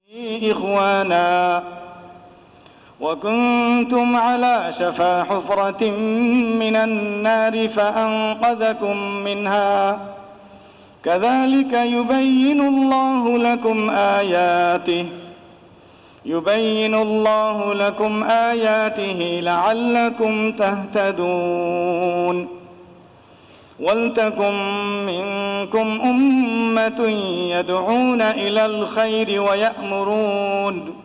إخوانا وكنتم على شفا حفرة من النار فأنقذكم منها كذلك يبين الله لكم آياته لعلكم تهتدون ولتكن منكم أمة يدعون إلى الخير ويأمرون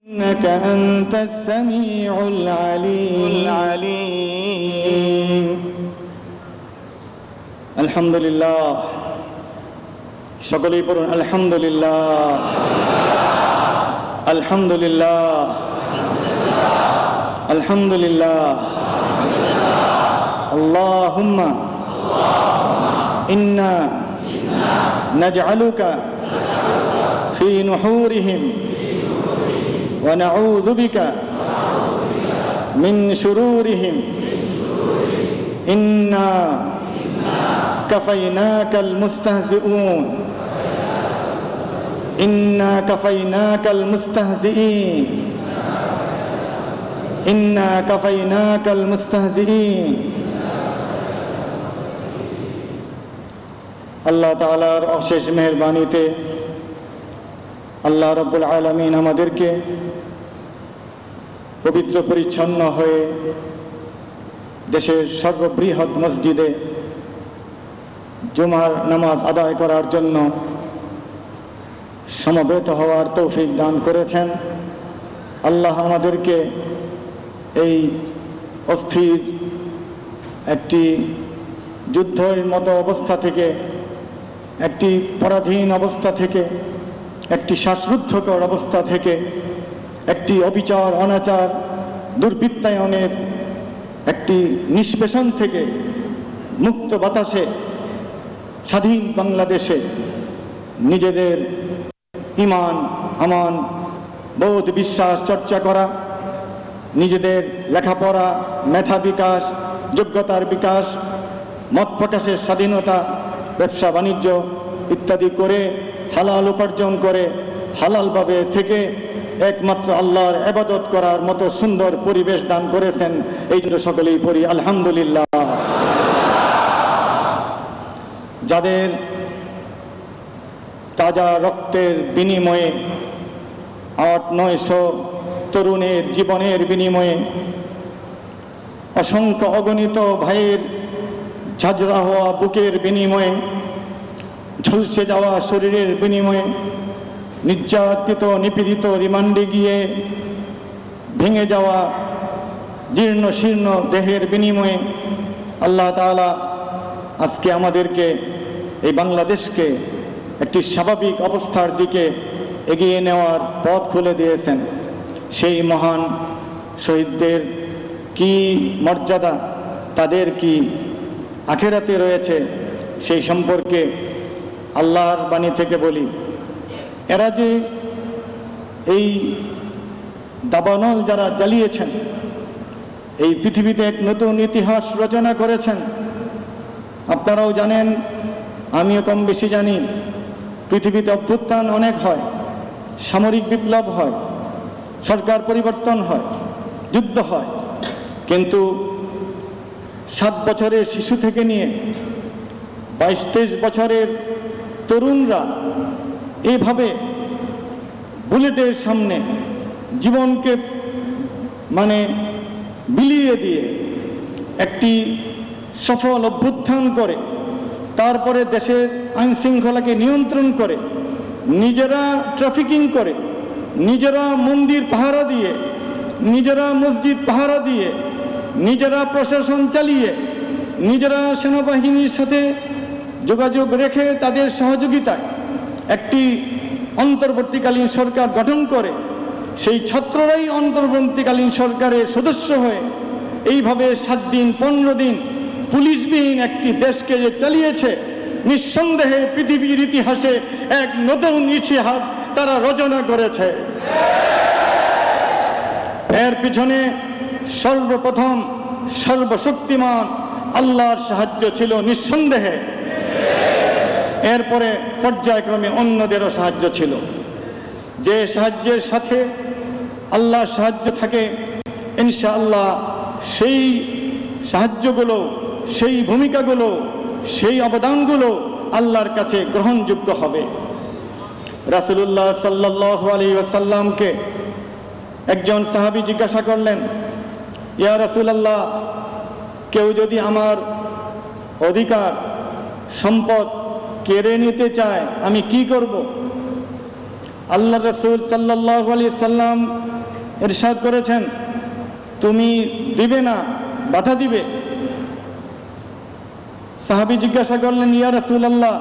إنك أنت السميع العليم الحمد لله সকলেই পড়ুন আলহামদুলিল্লাহ আলহামদুলিল্লাহ আলহামদুলিল্লাহ আল্লাহুম্মা ইন্না নাজআলুকা ফি নুহুরিহিম ونعوذ بك من شرورهم إنا كفيناك المستهزئون إنا كفيناك المستهزئين إنا كفيناك المستهزئين আল্লাহ তাআলার অশেষ মেহেরবানিতে আল্লাহ রাব্বুল আলামিন আমাদেরকে পবিত্র পরিচ্ছন্ন হয়ে দেশের সর্ববৃহৎ মসজিদে জুমার নামাজ আদায় করার জন্য সমবেত হওয়ার তৌফিক দান করেছেন। আল্লাহ আমাদেরকে এই অস্থির একটি যুদ্ধের মতো অবস্থা থেকে, একটি পরাধীন অবস্থা থেকে, একটি শ্বাসরুদ্ধকর অবস্থা থেকে, একটি অবিচার অনাচার দুর্বৃত্তায়নের একটি নিষ্পেষণ থেকে মুক্ত বাতাসে স্বাধীন বাংলাদেশে নিজেদের ঈমান, আমান, বোধ, বিশ্বাস চর্চা করা, নিজেদের লেখাপড়া, মেধা বিকাশ, যোগ্যতার বিকাশ, মত প্রকাশের স্বাধীনতা, ব্যবসা বাণিজ্য ইত্যাদি করে হালাল উপার্জন করে হালালভাবে থেকে একমাত্র আল্লাহর ইবাদত করার মতো সুন্দর পরিবেশ দান করেছেন। এই জন্য সকলেই পড়ি আলহামদুলিল্লাহ। যাদের তাজা রক্তের বিনিময়ে 800-900 তরুণের জীবনের বিনিময়ে, অসংখ্য অগণিত ভাইয়ের ঝাঁঝরা হওয়া বুকের বিনিময়ে, ঝলসে যাওয়া শরীরের বিনিময়ে, নির্যাতিত নিপীড়িত রিমান্ডে গিয়ে ভেঙে যাওয়া জীর্ণ শীর্ণ দেহের বিনিময়ে আল্লাহ তাআলা আজকে আমাদেরকে এই বাংলাদেশকে একটি স্বাভাবিক অবস্থার দিকে এগিয়ে নেওয়ার পথ খুলে দিয়েছেন। সেই মহান শহীদদের কি মর্যাদা, তাদের কি আখিরাতে রয়েছে, সেই সম্পর্কে আল্লাহর বাণী থেকে বলি। এরা যে এই দাবানল যারা জ্বালিয়েছেন, এই পৃথিবীতে এক নতুন ইতিহাস রচনা করেছেন। আপনারাও জানেন, আমিও কম বেশি জানি, পৃথিবীতে অভ্যুত্থান অনেক হয়, সামরিক বিপ্লব হয়, সরকার পরিবর্তন হয়, যুদ্ধ হয়, কিন্তু 7 বছরের শিশু থেকে নিয়ে 22-23 বছরের তরুণরা এইভাবে বুলেটের সামনে জীবনকে বিলিয়ে দিয়ে একটি সফল অভ্যুত্থান করে, তারপরে দেশের আইন শৃঙ্খলাকে নিয়ন্ত্রণ করে, নিজেরা ট্রাফিকিং করে, নিজেরা মন্দির পাহারা দিয়ে, নিজেরা মসজিদ পাহারা দিয়ে, নিজেরা প্রশাসন চালিয়ে, নিজেরা সেনাবাহিনীর সাথে যোগাযোগ রেখে তাদের সহযোগিতায় একটি অন্তর্বর্তীকালীন সরকার গঠন করে সেই ছাত্ররাই অন্তর্বর্তীকালীন সরকারের সদস্য হয়ে এইভাবে 7 দিন 15 দিন পুলিশবিহীন একটি দেশকে যে চালিয়েছে, নিঃসন্দেহে পৃথিবীর ইতিহাসে এক নতুন ইতিহাস তারা রচনা করেছে। এর পিছনে সর্বপ্রথম সর্বশক্তিমান আল্লাহর সাহায্য ছিল নিঃসন্দেহে, এরপরে পর্যায়ক্রমে অন্যদেরও সাহায্য ছিল। যে সাহায্যের সাথে আল্লাহর সাহায্য থাকে, ইনশাআল্লাহ সেই সাহায্যগুলো, সেই ভূমিকাগুলো, সেই অবদানগুলো আল্লাহর কাছে গ্রহণযোগ্য হবে। রাসূলুল্লাহ সাল্লাল্লাহু আলাইহি ওয়াসাল্লামকে একজন সাহাবী জিজ্ঞাসা করলেন, ইয়া রাসূলুল্লাহ, কেউ যদি আমার অধিকার সম্পদ কেড়ে নিতে চায় আমি কি করব? আল্লাহ রাসূল সাল্লাল্লাহু আলাইহি সাল্লাম ইরশাদ করেছেন, তুমি দিবে না, বাধা দিবে। সাহাবী জিজ্ঞাসা করলেন, ইয়া রাসূলুল্লাহ,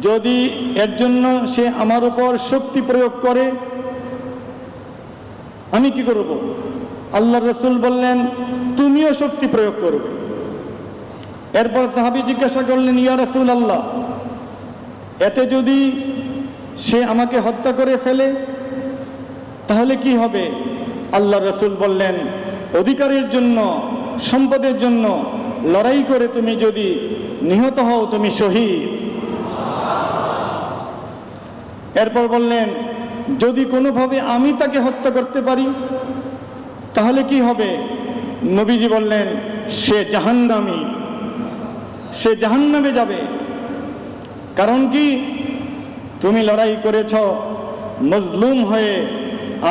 যদি এর জন্য সে আমার উপর শক্তি প্রয়োগ করে আমি কি করব? আল্লাহ রাসূল বললেন, তুমিও শক্তি প্রয়োগ করবে। এরপর সাহাবী জিজ্ঞাসা করলেন, ইয়া রাসূলুল্লাহ, এতে যদি সে আমাকে হত্যা করে ফেলে তাহলে কি হবে? আল্লাহ রাসূল বললেন, অধিকারের জন্য, সম্পদের জন্য লড়াই করে তুমি যদি নিহত হও তুমি শহীদ। এরপর বললেন, যদি কোনোভাবে আমি তাকে হত্যা করতে পারি তাহলে কি হবে? নবীজি বললেন, সে জাহান্নামী, সে জাহান্নামে যাবে। কারণ কি? তুমি লড়াই করেছ মজলুম হয়ে,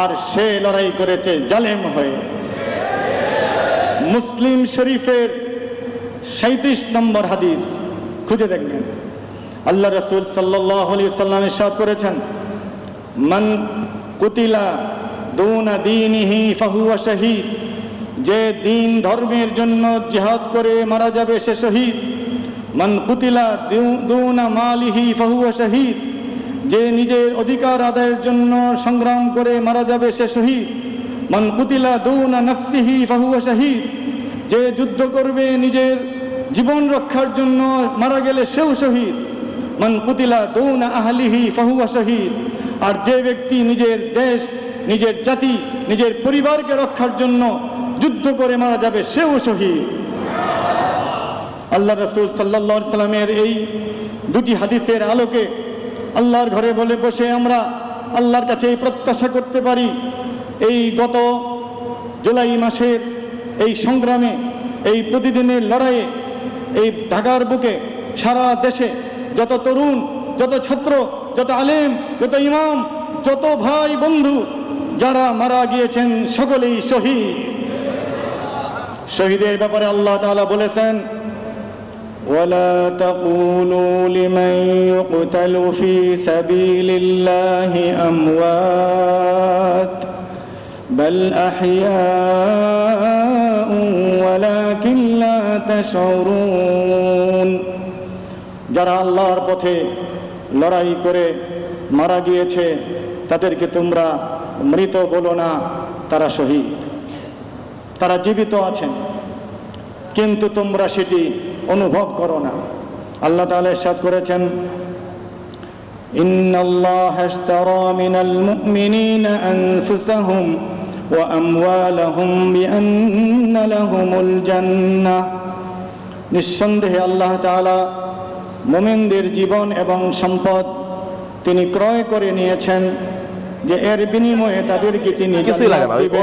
আর সে লড়াই করেছে জালেম হয়ে। মুসলিম শরীফের 37 নম্বর হাদিস খুঁজে দেখবেন। আল্লাহ রাসূল সাল্লাল্লাহু আলাইহি ওয়াসাল্লাম ইরশাদ করেছেন, মান কুতিলা দুনা দীনিহি ফাহুয়া শহীদ, যে দিন ধর্মের জন্য জিহাদ করে মারা যাবে সে শহীদ। মান কুতিলা দুনা মালিহি ফাহুয়া শহীদ, যে নিজের অধিকার আদায়ের জন্য সংগ্রাম করে মারা যাবে সে শহীদ। মান কুতিলা দুনা নাফসিহি ফাহুয়া শহীদ, যে যুদ্ধ করবে নিজের জীবন রক্ষার জন্য মারা গেলে সেও শহীদ। মান কুতিলা দুনা আহলিহি ফাহুয়া শহীদ, আর যে ব্যক্তি নিজের দেশ, নিজের জাতি, নিজের পরিবারকে রক্ষার জন্য যুদ্ধ করে মারা যাবে সেও শহীদ। আল্লাহ রাসূল সাল্লাল্লাহু আলাইহি সাল্লামের এই দুটি হাদিসের আলোকে আল্লাহর ঘরে বলে বসে আমরা আল্লাহর কাছে এই প্রত্যাশা করতে পারি, এই গত জুলাই মাসের এই সংগ্রামে, এই প্রতিদিনের লড়াইয়ে, এই ঢাকার বুকে সারা দেশে যত তরুণ, যত ছাত্র, যত আলেম, যত ইমাম, যত ভাই বন্ধু যারা মারা গিয়েছেন সকলেই শহীদ। শহীদের ব্যাপারে আল্লাহ তাআলা বলেছেন, ولا تقولوا لمن يقتل في سبيل الله أموات بل أحياء ولكن لا تشعرون। যারা আল্লাহর পথে লড়াই করে মারা গিয়েছে তাদেরকে তোমরা মৃত বলো না, তারা শহীদ, তারা জীবিত আছেন, কিন্তু তোমরা সেটি অনুভব করো না। আল্লাহ তাআলা ইরশাদ করেছেন, ইন্নাল্লাহা ইশতারা মিনাল মুমিনিনা আনফুসাহুম ওয়া আমওয়ালাহুম বিআন্না লাহুমুল জান্নাহ, নিঃসন্দেহে আল্লাহ তাআলা মুমিনদের জীবন এবং সম্পদ তিনি ক্রয় করে নিয়েছেন, যে এর বিনিময়ে তাদেরকে তিনি জান্নাত দিবেন।